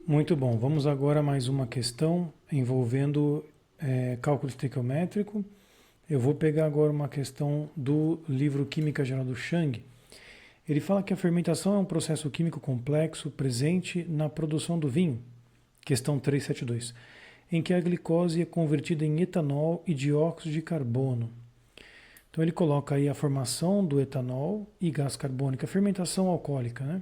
Muito bom. Vamos agora a mais uma questão envolvendo cálculo estequiométrico. Eu vou pegar agora uma questão do livro Química Geral do Chang. Ele fala que a fermentação é um processo químico complexo presente na produção do vinho. Questão 372. Em que a glicose é convertida em etanol e dióxido de carbono. Então ele coloca aí a formação do etanol e gás carbônico, a fermentação alcoólica, né?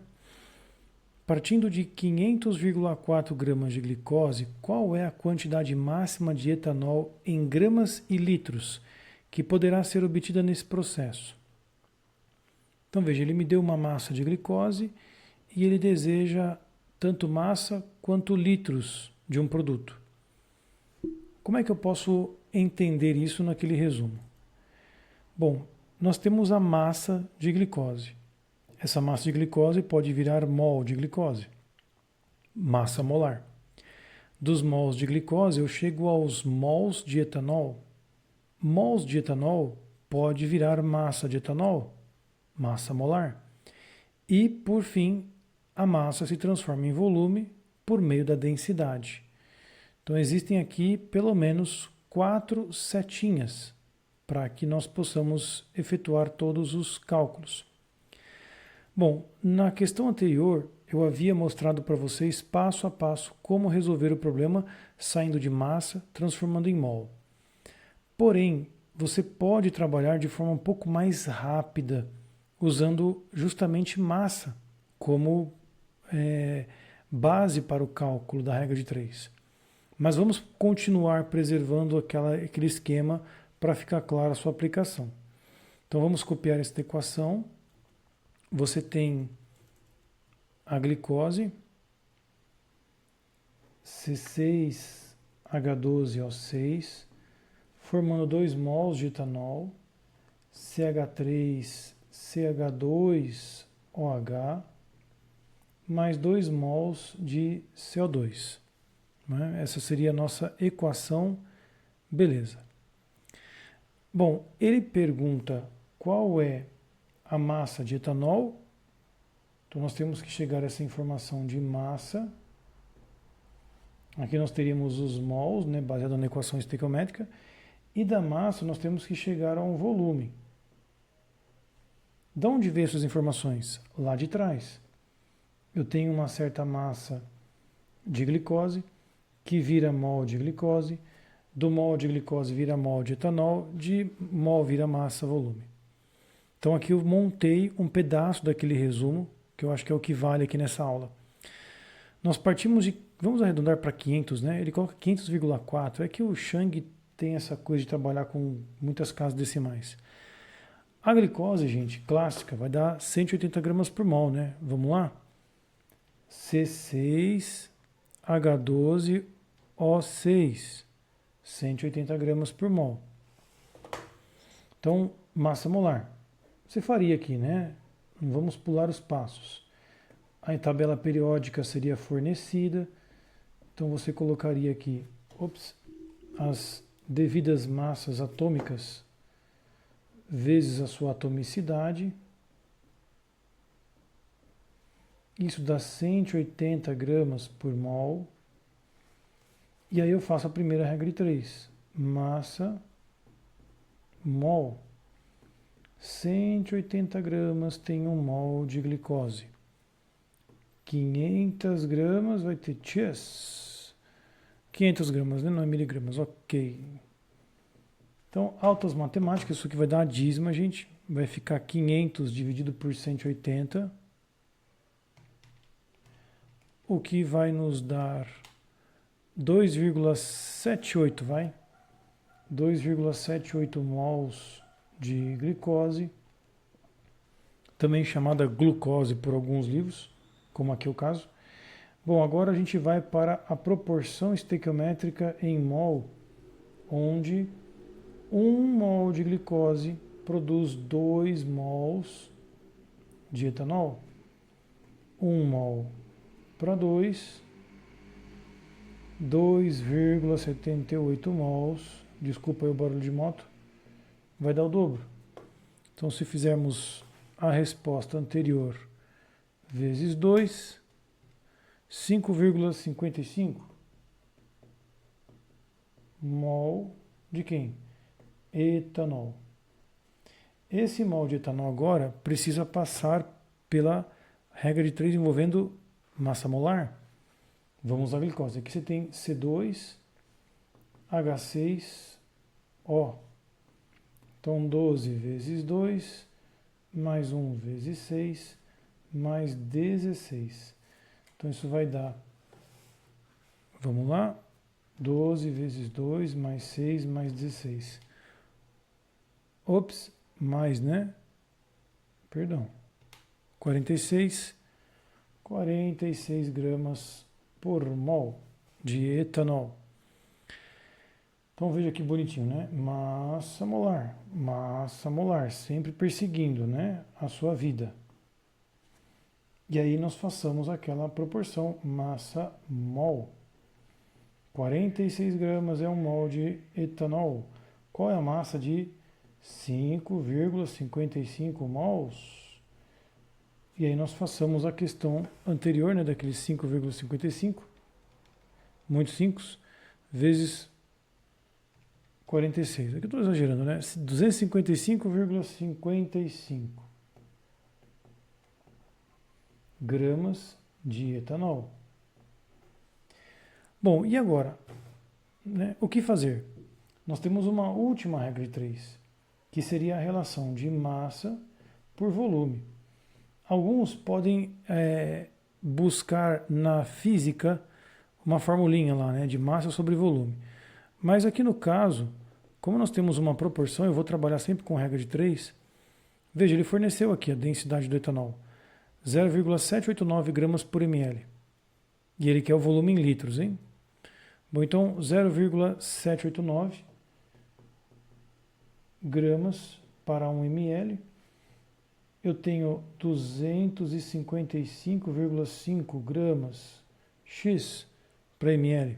Partindo de 500,4 gramas de glicose, qual é a quantidade máxima de etanol em gramas e litros que poderá ser obtida nesse processo? Então veja, ele me deu uma massa de glicose e ele deseja tanto massa quanto litros de um produto. Como é que eu posso entender isso naquele resumo? Bom, nós temos a massa de glicose. Essa massa de glicose pode virar mol de glicose, massa molar. Dos mols de glicose eu chego aos mols de etanol. Mols de etanol pode virar massa de etanol, massa molar. E, por fim, a massa se transforma em volume por meio da densidade. Então existem aqui pelo menos 4 setinhas para que nós possamos efetuar todos os cálculos. Bom, na questão anterior eu havia mostrado para vocês passo a passo como resolver o problema saindo de massa, transformando em mol. Porém, você pode trabalhar de forma um pouco mais rápida, usando justamente massa como base para o cálculo da regra de 3. Mas vamos continuar preservando aquele esquema para ficar clara a sua aplicação. Então vamos copiar esta equação. Você tem a glicose, C6H12O6, formando 2 mols de etanol, CH3CH2OH, mais 2 mols de CO2. Né? Essa seria a nossa equação, beleza. Bom, ele pergunta qual é a massa de etanol. Então nós temos que chegar a essa informação de massa. Aqui nós teríamos os mols, né, baseado na equação estequiométrica. E da massa nós temos que chegar a um volume. De onde vem essas informações? Lá de trás. Eu tenho uma certa massa de glicose, que vira mol de glicose. Do mol de glicose vira mol de etanol. De mol vira massa, volume. Então aqui eu montei um pedaço daquele resumo, que eu acho que é o que vale aqui nessa aula. Nós partimos de, vamos arredondar para 500, né? Ele coloca 500,4. É que o Chang tem essa coisa de trabalhar com muitas casas decimais. A glicose, gente, clássica, vai dar 180 gramas por mol, né? Vamos lá? C6H12O6, 180 gramas por mol. Então, massa molar. Você faria aqui, né? Vamos pular os passos. A tabela periódica seria fornecida. Então você colocaria aqui as devidas massas atômicas vezes a sua atomicidade. Isso dá 180 gramas por mol. E aí eu faço a primeira regra de 3. Massa, mol. 180 gramas tem 1 mol de glicose. 500 gramas vai ter 500 gramas, né? Não é miligramas, ok. Então, altas matemáticas, isso aqui vai dar a dízima, gente. Vai ficar 500 dividido por 180. O que vai nos dar 2,78, vai? 2,78 mols de glicose, também chamada glucose por alguns livros, como aqui é o caso. Bom, agora a gente vai para a proporção estequiométrica em mol, onde 1 mol de glicose produz 2 mols de etanol. 1 mol para 2, 2,78 mols, desculpa aí o barulho de moto, vai dar o dobro. Então, se fizermos a resposta anterior vezes 2, 5,55 mol de quem? Etanol. Esse mol de etanol agora precisa passar pela regra de 3 envolvendo massa molar. Vamos à glicose. Aqui você tem C2H6O. Então 12 vezes 2, mais 1 vezes 6, mais 16. Então isso vai dar, vamos lá, 12 vezes 2, mais 6, mais 16. Ops, mais, né? Perdão. 46 gramas por mol de etanol. Então veja que bonitinho, né? Massa molar, sempre perseguindo, né, a sua vida. E aí nós façamos aquela proporção massa-mol. 46 gramas é um mol de etanol. Qual é a massa de 5,55 mols? E aí nós façamos a questão anterior, né, daqueles 5,55, muitos 5, vezes 46. Aqui eu estou exagerando, né? 255,55 gramas de etanol. Bom, e agora? Né, o que fazer? Nós temos uma última regra de 3, que seria a relação de massa por volume. Alguns podem buscar na física uma formulinha lá, né, de massa sobre volume. Mas aqui no caso, como nós temos uma proporção, eu vou trabalhar sempre com regra de 3. Veja, ele forneceu aqui a densidade do etanol, 0,789 gramas por ml. E ele quer o volume em litros, hein? Bom, então 0,789 gramas para 1 ml. Eu tenho 255,5 gramas X para ml.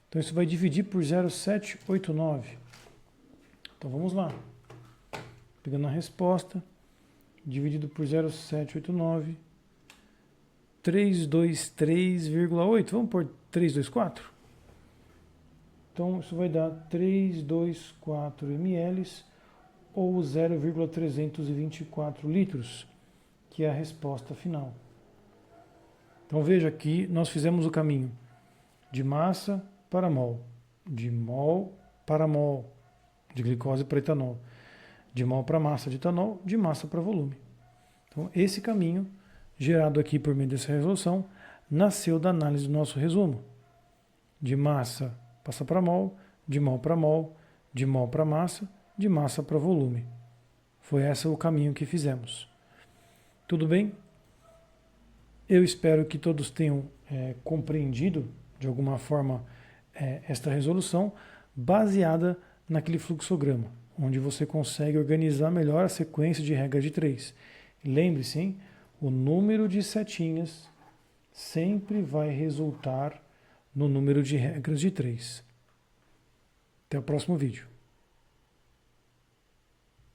Então isso vai dividir por 0,789. Então vamos lá. Pegando a resposta, dividido por 0,789, 323,8. Vamos por 324? Então isso vai dar 324 ml ou 0,324 litros, que é a resposta final. Então veja aqui, nós fizemos o caminho de massa para mol, de mol para mol, de glicose para etanol, de mol para massa de etanol, de massa para volume. Então esse caminho, gerado aqui por meio dessa resolução, nasceu da análise do nosso resumo. De massa passa para mol, de mol para mol, de mol para massa, de massa para volume. Foi esse o caminho que fizemos. Tudo bem? Eu espero que todos tenham compreendido, de alguma forma, esta resolução, baseada naquele fluxograma, onde você consegue organizar melhor a sequência de regra de 3. Lembre-se, hein? O número de setinhas sempre vai resultar no número de regras de 3. Até o próximo vídeo.